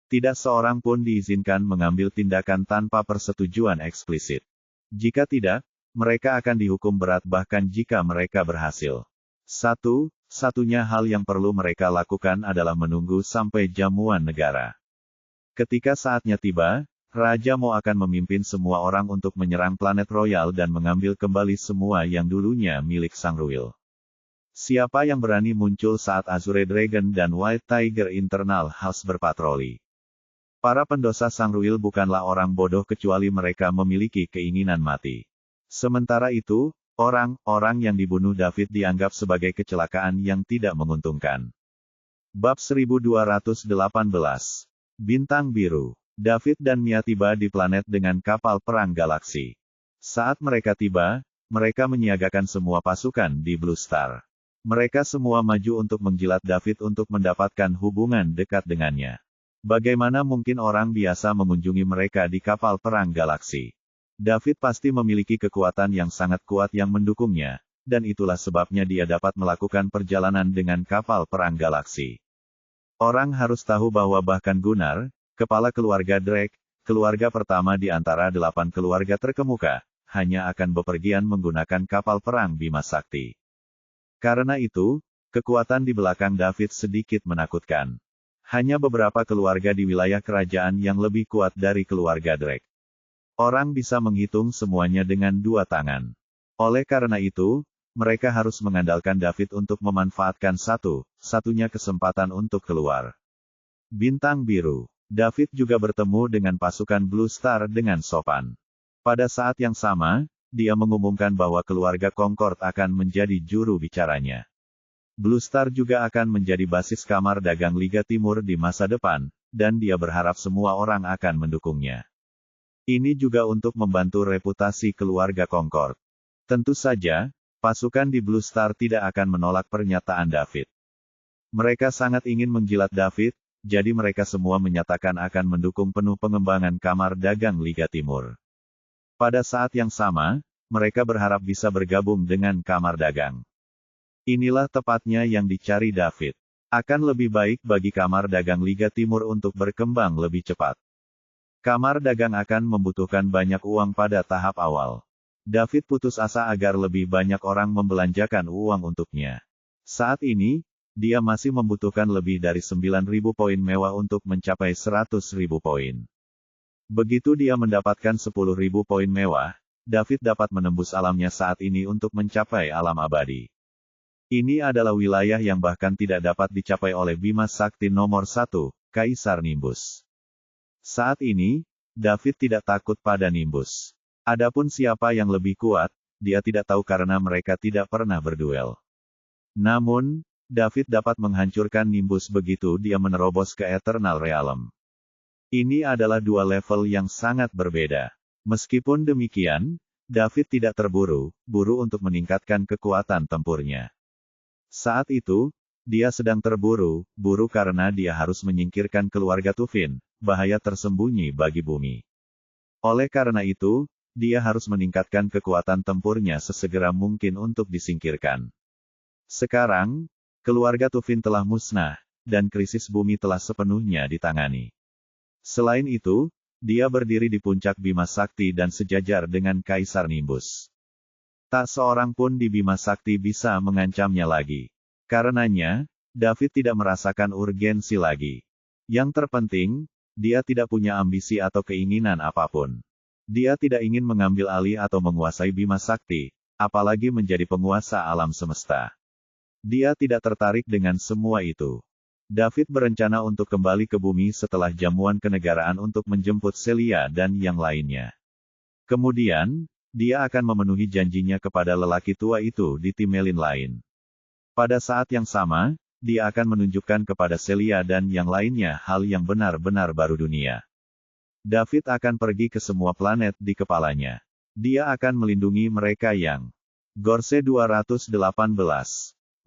Tidak seorang pun diizinkan mengambil tindakan tanpa persetujuan eksplisit. Jika tidak, mereka akan dihukum berat bahkan jika mereka berhasil. Satu-satunya hal yang perlu mereka lakukan adalah menunggu sampai jamuan negara. Ketika saatnya tiba, Raja Mo akan memimpin semua orang untuk menyerang planet Royal dan mengambil kembali semua yang dulunya milik Sangruil. Siapa yang berani muncul saat Azure Dragon dan White Tiger Internal House berpatroli? Para pendosa Sangruil bukanlah orang bodoh kecuali mereka memiliki keinginan mati. Sementara itu, orang-orang yang dibunuh David dianggap sebagai kecelakaan yang tidak menguntungkan. Bab 1218. Bintang Biru. David dan Mia tiba di planet dengan kapal perang galaksi. Saat mereka tiba, mereka menyiagakan semua pasukan di Blue Star. Mereka semua maju untuk menjilat David untuk mendapatkan hubungan dekat dengannya. Bagaimana mungkin orang biasa mengunjungi mereka di kapal perang galaksi? David pasti memiliki kekuatan yang sangat kuat yang mendukungnya, dan itulah sebabnya dia dapat melakukan perjalanan dengan kapal perang galaksi. Orang harus tahu bahwa bahkan Gunnar, kepala keluarga Drake, keluarga pertama di antara 8 keluarga terkemuka, hanya akan bepergian menggunakan kapal perang Bima Sakti. Karena itu, kekuatan di belakang David sedikit menakutkan. Hanya beberapa keluarga di wilayah kerajaan yang lebih kuat dari keluarga Drake. Orang bisa menghitung semuanya dengan 2 tangan. Oleh karena itu, mereka harus mengandalkan David untuk memanfaatkan satu-satunya kesempatan untuk keluar. Bintang Biru. David juga bertemu dengan pasukan Blue Star dengan sopan. Pada saat yang sama, dia mengumumkan bahwa keluarga Concord akan menjadi juru bicaranya. Blue Star juga akan menjadi basis kamar dagang Liga Timur di masa depan, dan dia berharap semua orang akan mendukungnya. Ini juga untuk membantu reputasi keluarga Concord. Tentu saja, pasukan di Blue Star tidak akan menolak pernyataan David. Mereka sangat ingin menjilat David, jadi mereka semua menyatakan akan mendukung penuh pengembangan kamar dagang Liga Timur. Pada saat yang sama, mereka berharap bisa bergabung dengan kamar dagang. Inilah tepatnya yang dicari David. Akan lebih baik bagi kamar dagang Liga Timur untuk berkembang lebih cepat. Kamar dagang akan membutuhkan banyak uang pada tahap awal. David putus asa agar lebih banyak orang membelanjakan uang untuknya. Saat ini, dia masih membutuhkan lebih dari 9.000 poin mewah untuk mencapai 100.000 poin. Begitu dia mendapatkan 10.000 poin mewah, David dapat menembus alamnya saat ini untuk mencapai alam abadi. Ini adalah wilayah yang bahkan tidak dapat dicapai oleh Bima Sakti nomor 1, Kaisar Nimbus. Saat ini, David tidak takut pada Nimbus. Adapun siapa yang lebih kuat, dia tidak tahu karena mereka tidak pernah berduel. Namun, David dapat menghancurkan Nimbus begitu dia menerobos ke Eternal Realm. Ini adalah dua level yang sangat berbeda. Meskipun demikian, David tidak terburu-buru untuk meningkatkan kekuatan tempurnya. Saat itu, dia sedang terburu-buru karena dia harus menyingkirkan keluarga Tufin, bahaya tersembunyi bagi bumi. Oleh karena itu, dia harus meningkatkan kekuatan tempurnya sesegera mungkin untuk disingkirkan. Sekarang, keluarga Tufin telah musnah, dan krisis bumi telah sepenuhnya ditangani. Selain itu, dia berdiri di puncak Bima Sakti dan sejajar dengan Kaisar Nimbus. Tak seorang pun di Bima Sakti bisa mengancamnya lagi. Karenanya, David tidak merasakan urgensi lagi. Yang terpenting, dia tidak punya ambisi atau keinginan apapun. Dia tidak ingin mengambil alih atau menguasai Bima Sakti, apalagi menjadi penguasa alam semesta. Dia tidak tertarik dengan semua itu. David berencana untuk kembali ke bumi setelah jamuan kenegaraan untuk menjemput Celia dan yang lainnya. Kemudian, dia akan memenuhi janjinya kepada lelaki tua itu di Timelin lain. Pada saat yang sama, dia akan menunjukkan kepada Celia dan yang lainnya hal yang benar-benar baru dunia. David akan pergi ke semua planet di kepalanya. Dia akan melindungi mereka yang Gorse 218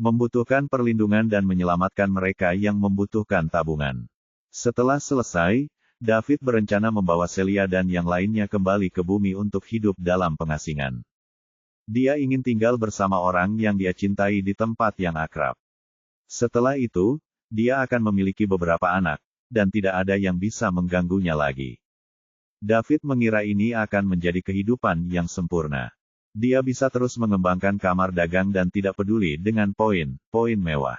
membutuhkan perlindungan dan menyelamatkan mereka yang membutuhkan tabungan. Setelah selesai, David berencana membawa Celia dan yang lainnya kembali ke bumi untuk hidup dalam pengasingan. Dia ingin tinggal bersama orang yang dia cintai di tempat yang akrab. Setelah itu, dia akan memiliki beberapa anak, dan tidak ada yang bisa mengganggunya lagi. David mengira ini akan menjadi kehidupan yang sempurna. Dia bisa terus mengembangkan kamar dagang dan tidak peduli dengan poin-poin mewah.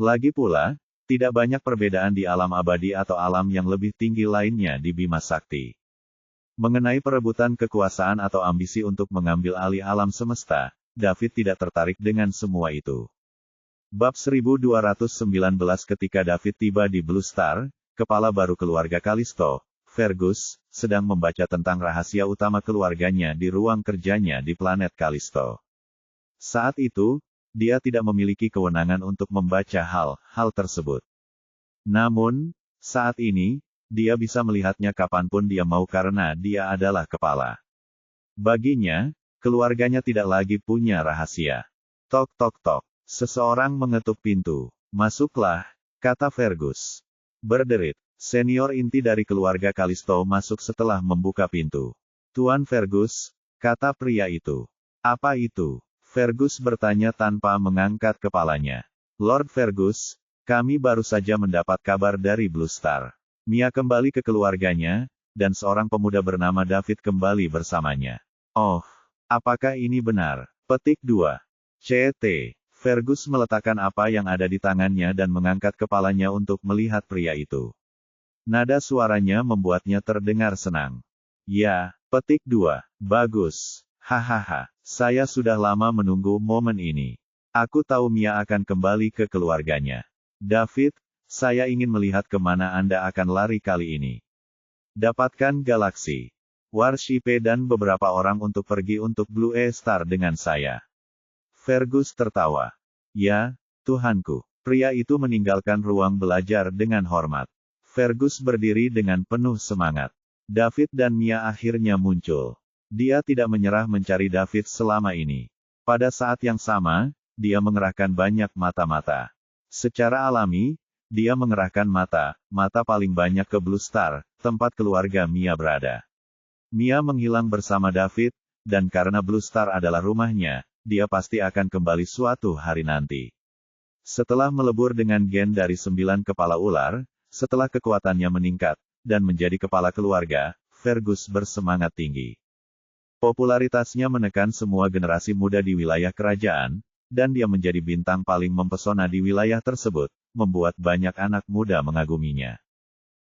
Lagi pula, tidak banyak perbedaan di alam abadi atau alam yang lebih tinggi lainnya di Bima Sakti. Mengenai perebutan kekuasaan atau ambisi untuk mengambil alih alam semesta, David tidak tertarik dengan semua itu. Bab 1219 ketika David tiba di Blue Star, kepala baru keluarga Kalisto, Fergus, sedang membaca tentang rahasia utama keluarganya di ruang kerjanya di planet Kalisto. Saat itu, dia tidak memiliki kewenangan untuk membaca hal-hal tersebut. Namun, saat ini, dia bisa melihatnya kapanpun dia mau karena dia adalah kepala. Baginya, keluarganya tidak lagi punya rahasia. Tok tok tok. Seseorang mengetuk pintu. Masuklah, kata Fergus. Berderit. Senior inti dari keluarga Kalisto masuk setelah membuka pintu. Tuan Fergus, kata pria itu. Apa itu? Fergus bertanya tanpa mengangkat kepalanya. Lord Fergus, kami baru saja mendapat kabar dari Blue Star. Mia kembali ke keluarganya, dan seorang pemuda bernama David kembali bersamanya. Oh, apakah ini benar? Petik 2. CT. Fergus meletakkan apa yang ada di tangannya dan mengangkat kepalanya untuk melihat pria itu. Nada suaranya membuatnya terdengar senang. Ya, petik 2. Bagus. Hahaha, saya sudah lama menunggu momen ini. Aku tahu Mia akan kembali ke keluarganya. David, saya ingin melihat kemana Anda akan lari kali ini. Dapatkan galaksi. Warship dan beberapa orang untuk pergi untuk Blue Star dengan saya. Fergus tertawa. Ya, Tuhanku. Pria itu meninggalkan ruang belajar dengan hormat. Fergus berdiri dengan penuh semangat. David dan Mia akhirnya muncul. Dia tidak menyerah mencari David selama ini. Pada saat yang sama, dia mengerahkan banyak mata-mata. Secara alami, dia mengerahkan mata paling banyak ke Blue Star, tempat keluarga Mia berada. Mia menghilang bersama David, dan karena Blue Star adalah rumahnya, dia pasti akan kembali suatu hari nanti. Setelah melebur dengan gen dari 9 kepala ular, setelah kekuatannya meningkat, dan menjadi kepala keluarga, Fergus bersemangat tinggi. Popularitasnya menekan semua generasi muda di wilayah kerajaan, dan dia menjadi bintang paling mempesona di wilayah tersebut, membuat banyak anak muda mengaguminya.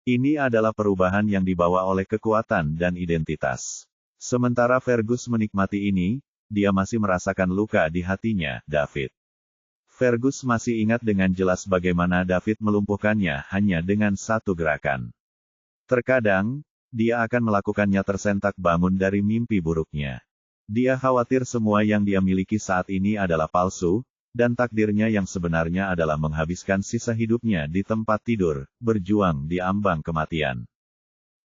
Ini adalah perubahan yang dibawa oleh kekuatan dan identitas. Sementara Fergus menikmati ini, dia masih merasakan luka di hatinya, David. Fergus masih ingat dengan jelas bagaimana David melumpuhkannya hanya dengan satu gerakan. Terkadang, dia akan melakukannya tersentak bangun dari mimpi buruknya. Dia khawatir semua yang dia miliki saat ini adalah palsu, dan takdirnya yang sebenarnya adalah menghabiskan sisa hidupnya di tempat tidur, berjuang di ambang kematian.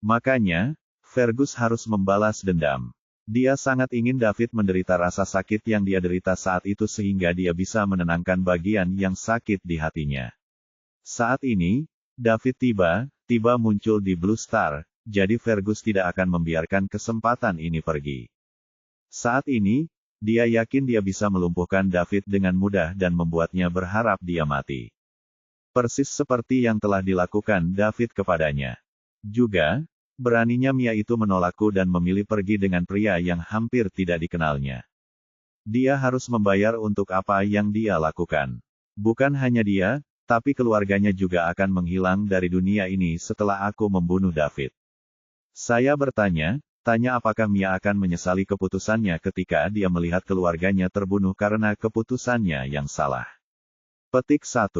Makanya, Fergus harus membalas dendam. Dia sangat ingin David menderita rasa sakit yang dia derita saat itu sehingga dia bisa menenangkan bagian yang sakit di hatinya. Saat ini, David tiba muncul di Blue Star, jadi Fergus tidak akan membiarkan kesempatan ini pergi. Saat ini, dia yakin dia bisa melumpuhkan David dengan mudah dan membuatnya berharap dia mati. Persis seperti yang telah dilakukan David kepadanya. Juga, beraninya Mia itu menolakku dan memilih pergi dengan pria yang hampir tidak dikenalnya. Dia harus membayar untuk apa yang dia lakukan. Bukan hanya dia, tapi keluarganya juga akan menghilang dari dunia ini setelah aku membunuh David. Saya bertanya, apakah Mia akan menyesali keputusannya ketika dia melihat keluarganya terbunuh karena keputusannya yang salah. Petik 1.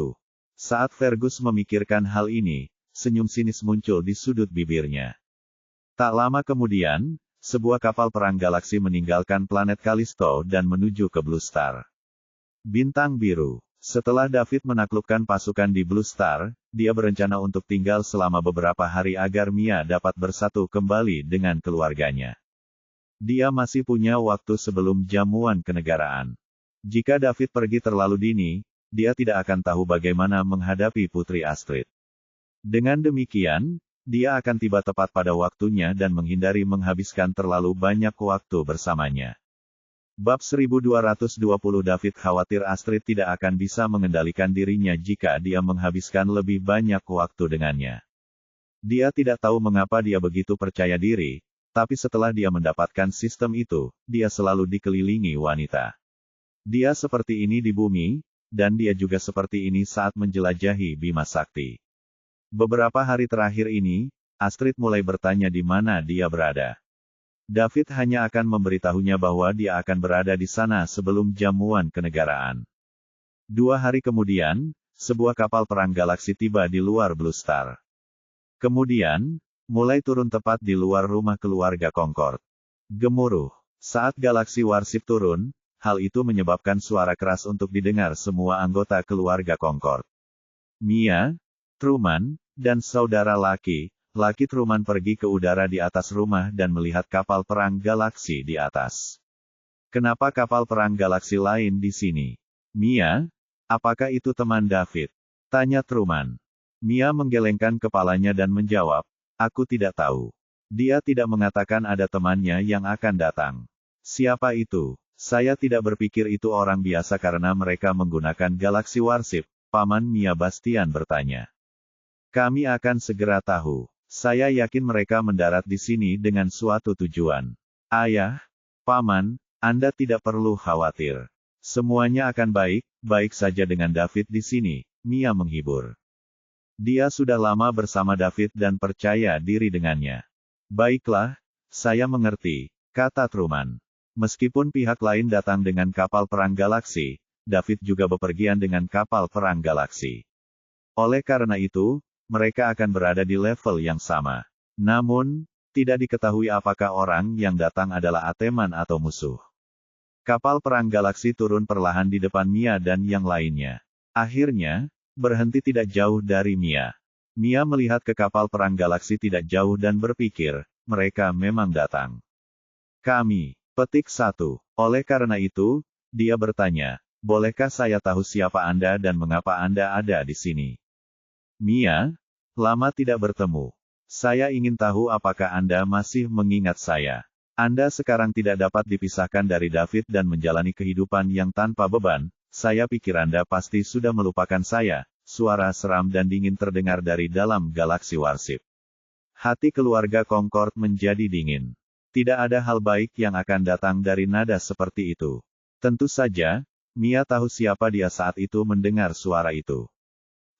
Saat Fergus memikirkan hal ini, senyum sinis muncul di sudut bibirnya. Tak lama kemudian, sebuah kapal perang galaksi meninggalkan planet Callisto dan menuju ke Blue Star. Bintang biru. Setelah David menaklukkan pasukan di Blue Star, dia berencana untuk tinggal selama beberapa hari agar Mia dapat bersatu kembali dengan keluarganya. Dia masih punya waktu sebelum jamuan kenegaraan. Jika David pergi terlalu dini, dia tidak akan tahu bagaimana menghadapi Putri Astrid. Dengan demikian, dia akan tiba tepat pada waktunya dan menghindari menghabiskan terlalu banyak waktu bersamanya. Bab 1220 David khawatir Astrid tidak akan bisa mengendalikan dirinya jika dia menghabiskan lebih banyak waktu dengannya. Dia tidak tahu mengapa dia begitu percaya diri, tapi setelah dia mendapatkan sistem itu, dia selalu dikelilingi wanita. Dia seperti ini di bumi, dan dia juga seperti ini saat menjelajahi Bima Sakti. Beberapa hari terakhir ini, Astrid mulai bertanya di mana dia berada. David hanya akan memberitahunya bahwa dia akan berada di sana sebelum jamuan kenegaraan. 2 hari kemudian, sebuah kapal perang galaksi tiba di luar Blue Star. Kemudian, mulai turun tepat di luar rumah keluarga Concord. Gemuruh. Saat galaksi Warship turun, hal itu menyebabkan suara keras untuk didengar semua anggota keluarga Concord. Mia, Truman, dan saudara laki Truman pergi ke udara di atas rumah dan melihat kapal perang galaksi di atas. Kenapa kapal perang galaksi lain di sini? Mia, apakah itu teman David? Tanya Truman. Mia menggelengkan kepalanya dan menjawab, aku tidak tahu. Dia tidak mengatakan ada temannya yang akan datang. Siapa itu? Saya tidak berpikir itu orang biasa karena mereka menggunakan Galaxy Warship, Paman Mia Bastian bertanya. Kami akan segera tahu. Saya yakin mereka mendarat di sini dengan suatu tujuan. Ayah, Paman, Anda tidak perlu khawatir. Semuanya akan baik saja dengan David di sini, Mia menghibur. Dia sudah lama bersama David dan percaya diri dengannya. Baiklah, saya mengerti, kata Truman. Meskipun pihak lain datang dengan kapal perang galaksi, David juga bepergian dengan kapal perang galaksi. Oleh karena itu, mereka akan berada di level yang sama. Namun, Tidak diketahui apakah orang yang datang adalah Ateman atau musuh. Kapal perang galaksi turun perlahan di depan Mia dan yang lainnya. Akhirnya, berhenti tidak jauh dari Mia. Mia melihat ke kapal perang galaksi tidak jauh dan berpikir, mereka memang datang. Kami. Petik 1. Oleh karena itu, dia bertanya, bolehkah saya tahu siapa Anda dan mengapa Anda ada di sini? Mia, lama tidak bertemu. Saya ingin tahu apakah Anda masih mengingat saya. Anda sekarang tidak dapat dipisahkan dari David dan menjalani kehidupan yang tanpa beban. Saya pikir Anda pasti sudah melupakan saya. Suara seram dan dingin terdengar dari dalam galaksi Warship. Hati keluarga Concord menjadi dingin. Tidak ada hal baik yang akan datang dari nada seperti itu. Tentu saja, Mia tahu siapa dia saat itu mendengar suara itu.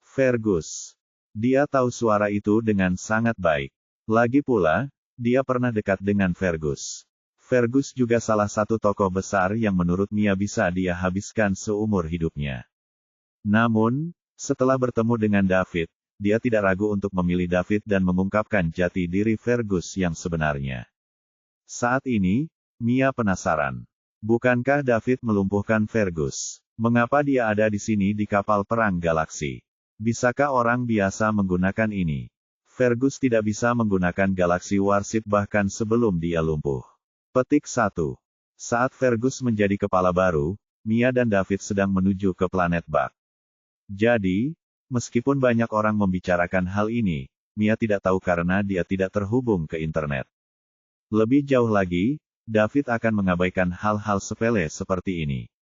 Fergus. Dia tahu suara itu dengan sangat baik. Lagi pula, dia pernah dekat dengan Fergus. Fergus juga salah satu tokoh besar yang menurut Mia bisa dia habiskan seumur hidupnya. Namun, setelah bertemu dengan David, dia tidak ragu untuk memilih David dan mengungkapkan jati diri Fergus yang sebenarnya. Saat ini, Mia penasaran. Bukankah David melumpuhkan Fergus? Mengapa dia ada di sini di kapal perang galaksi? Bisakah orang biasa menggunakan ini? Fergus tidak bisa menggunakan Galaxy Warship bahkan sebelum dia lumpuh. Petik 1. Saat Fergus menjadi kepala baru, Mia dan David sedang menuju ke planet Bug. Jadi, meskipun banyak orang membicarakan hal ini, Mia tidak tahu karena dia tidak terhubung ke internet. Lebih jauh lagi, David akan mengabaikan hal-hal sepele seperti ini.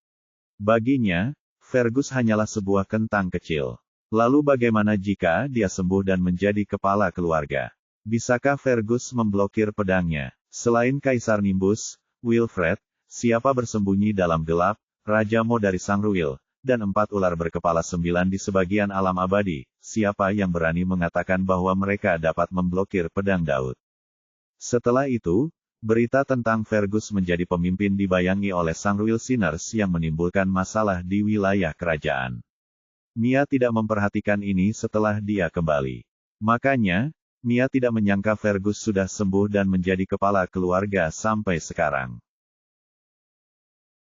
Baginya, Fergus hanyalah sebuah kentang kecil. Lalu bagaimana jika dia sembuh dan menjadi kepala keluarga? Bisakah Fergus memblokir pedangnya? Selain Kaisar Nimbus, Wilfred, siapa bersembunyi dalam gelap, Raja Mo dari Sangruil, dan 4 ular berkepala 9 di sebagian alam abadi, siapa yang berani mengatakan bahwa mereka dapat memblokir pedang Daud? Setelah itu, berita tentang Fergus menjadi pemimpin dibayangi oleh Sangruil Sinners yang menimbulkan masalah di wilayah kerajaan. Mia tidak memperhatikan ini setelah dia kembali. Makanya, Mia tidak menyangka Fergus sudah sembuh dan menjadi kepala keluarga sampai sekarang.